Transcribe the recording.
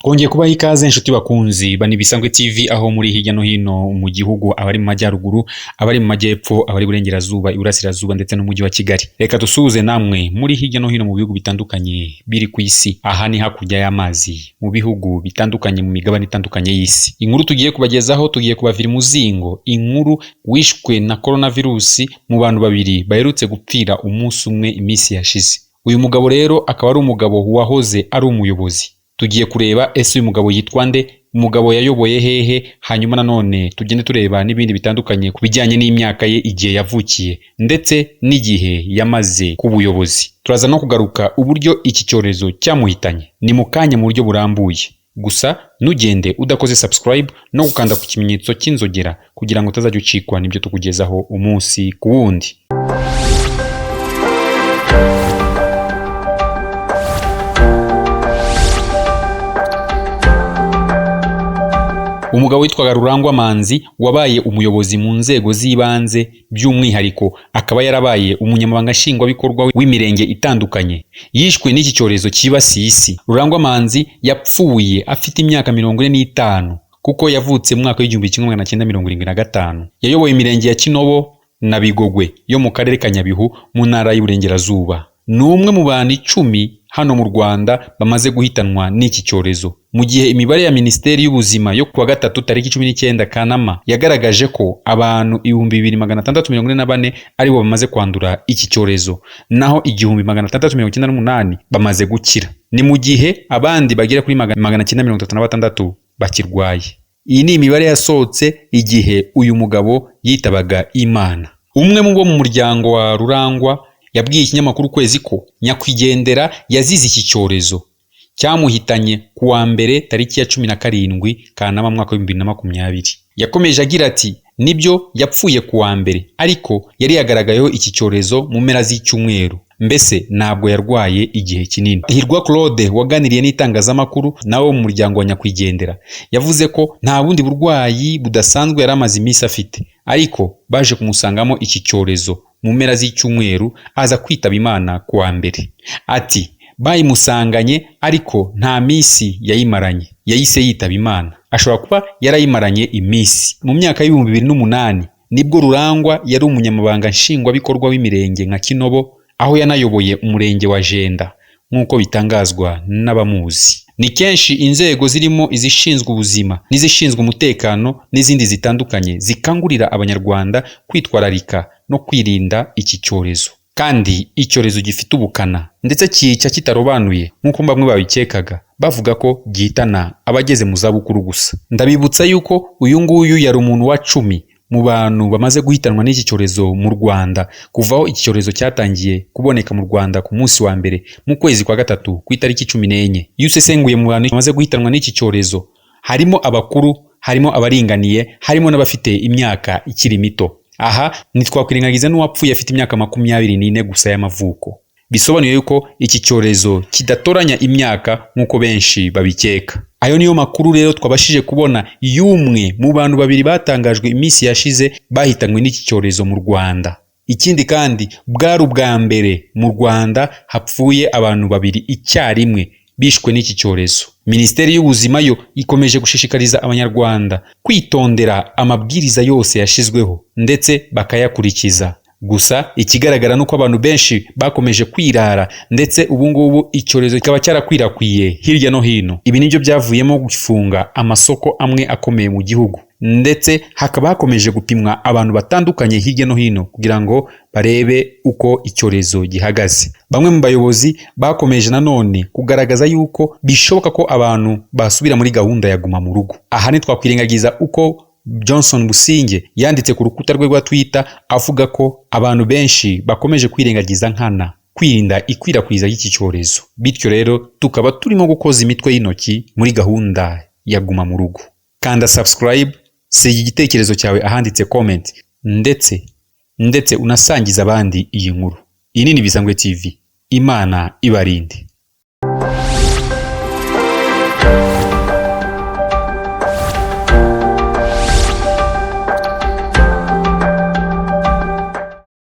Kongeye kubaha ikaze inshuti bakunzi bani Bisangwe TV, aho muri hirya no hino mu gihugu, abari mu majyaruguru, abari mu majyepfo, abari burengerazuba, iburasirazuba ndetse n'umujyi wa Kigali. Reka dusuhuze namwe muri hirya no hino mu bihugu bitandukanye biri ku isi, aha ni hakurya y'amazi, mu bihugu bitandukanye, mu migabane itandukanye y'isi. Inkuru tugiye kubagezaho, tugiye kubavira muzingo inkuru wishwe na coronavirus mu bantu babiri baherutse gupfira umunsi umwe iminsi yashize. Uyu mugabo rero akaba ari umugabo wahoze ari umuyobozi. Tugiye kureba ese uyu mugabo yitwa nde, umugabo yayoboye hehe, hanyuma nanone tugende tureba n'ibindi bitandukanye ku bijyanye n'imyaka ye, igihe yavukiye ndetse n'igihe yamaze ku buyobozi. Turaza no kugaruka uburyo iki cyorezo cyamuhitanye, ni mu kanya mu buryo burambuye. Gusa nugende udakoze subscribe no gukanda ku kimenyetso cy'inzogera kugira ngo utazajya ucikwa n'ibyo tukugezaho umunsi ku wundi. Umugabo witwaga Rurangwa Manzi wabaye umuyobozi mu nzego z'ibanze, by'umwihariko akaba yarabaye umunyamabanga nshingwabikorwa w'imirenge itandukanye. Yishwe n'iki cyorezo cyibasiye isi. Rurangwa Manzi yapfuye afite imyaka 45 kuko yavutse mu mwaka w'1975. Yayoboye imirenge ya Kinobo na Bigogwe yo mu karere ka Nyabihu mu ntara y'Iburengerazuba. Ni umwe mu bantu 10 hano mu Rwanda bamaze guhitanwa n'iki cyorezo, mu gihe imibare ya Minisiteri y'Ubuzima yo kuwa gatatu tariki 19 Kanama yagaragaje ko abantu 2644 aribo bamaze kwandura iki cyorezo, naho 1698 bamaze gukira. Ni mu gihe abandi bagera kuri 936 bakirwaye. Iyi ni imibare yasohotse igihe uyu mugabo yitabaga Imana. Umwe mu bo mu muryango wa Rurangwa yabwiye ikinyamakuru Ukwezi ko nyakwigendera yazize iki cyorezo cyamuhitanye kuwa mbere tariki ya 17 Kanama mwaka wa 2020. Yakomeje agira ati nibyo yapfuye kuwa mbere, ariko yari yagaragayeho iki cyorezo mu mpera z'icyumweru, mbese ntabwo yarwaye igihe kinini. Hirwa Claude waganiriye n'itangazamakuru nawe mu muryango wa nyakwigendera yavuze ko nta bundi burwayi budasanzwe yari amaze iminsi afite, ariko baje kumusangamo iki cyorezo mu mpera z'icyumweru aza kwitaba Imana kuwa mbere. Ati bayimusanganye ariko nta minsi yayimaranye, yahise yitaba Imana. Ashobora kuba yarayimaranye iminsi. Mu myaka y'2008 nibwo Rurangwa yari umunyamabanga nshingwabikorwa w'imirenge nka Kinobo, aho yanayoboye umurenge wa Jenda nk'uko bitangazwa n'abamuzi. Ni kenshi inzego zirimo izishinzwe ubuzima n'izishinzwe umutekano n'izindi zitandukanye zikangurira abanyarwanda kwitwararika no kwirinda iki cyorezo, kandi icyorezo gifite ubukana ndetse cyica kitarobanuye nk'uko bamwe babikekaga, bavuga ko gihitana abageze mu zabukuru gusa. Ndabibutsa yuko uyu nguyu yari umuntu wa 10 mu bantu bamaze guhitanwa n'iki cyorezo mu Rwanda kuvaho iki cyorezo cyatangiye kuboneka mu Rwanda ku munsi wa mbere mu kwezi kwa gatatu ku itariki 14. Iyo usesenguye mu bantu bamaze guhitanwa n'iki cyorezo, harimo abakuru, harimo abaringaniye, harimo n'abafite imyaka ikiri mito. Aha ntitwakwirengagiza n'uwapfuye afite imyaka 24 gusa y'amavuko. Bisobanuye yuko iki cyorezo kidatoranya imyaka nk'uko benshi babikeka. Ayo niyo makuru rero twabashije kubona y'umwe mu bantu babiri batangajwe iminsi yashize bahitanywe n'iki cyorezo mu Rwanda. Ikindi kandi bwari ubwa mbere mu Rwanda hapfuye abantu babiri icyarimwe bishwe n'iki cyorezo. Minisiteri y'Ubuzima yo ikomeje gushishikariza abanyarwanda kwitondera amabwiriza yose yashizweho ndetse bakayakurikiza. Gusa ikigaragara nuko abantu benshi bakomeje kwirara, ndetse ubu ngubu icyorezo kikaba cyarakwirakwiye hirya no hino. Ibi nibyo byavuyemo gufunga amasoko amwe akomeye mu gihugu, ndetse hakaba hakomeje gupimwa abantu batandukanye hirya no hino kugira ngo barebe uko icyorezo gihagaze. Bamwe mu bayobozi bakomeje nanone kugaragaza yuko bishoboka ko abantu basubira muri gahunda ya guma mu rugo. Aha ntitwakwirengagiza uko Johnson Businge yanditse ku rukuta rwe rwa Twitter avuga ko abantu benshi bakomeje kwirengagiza nkana kwirinda ikwirakwiza y'iki cyorezo, bityo rero tukaba turimo gukoza imitwe y'intoki muri gahunda ya guma mu rugo. Kanda subscribe, siga igitekerezo cyawe ahanditse comment, ndetse unasangiza abandi iyi nkuru. Iyi ni Bisangwe TV. Imana ibarinde.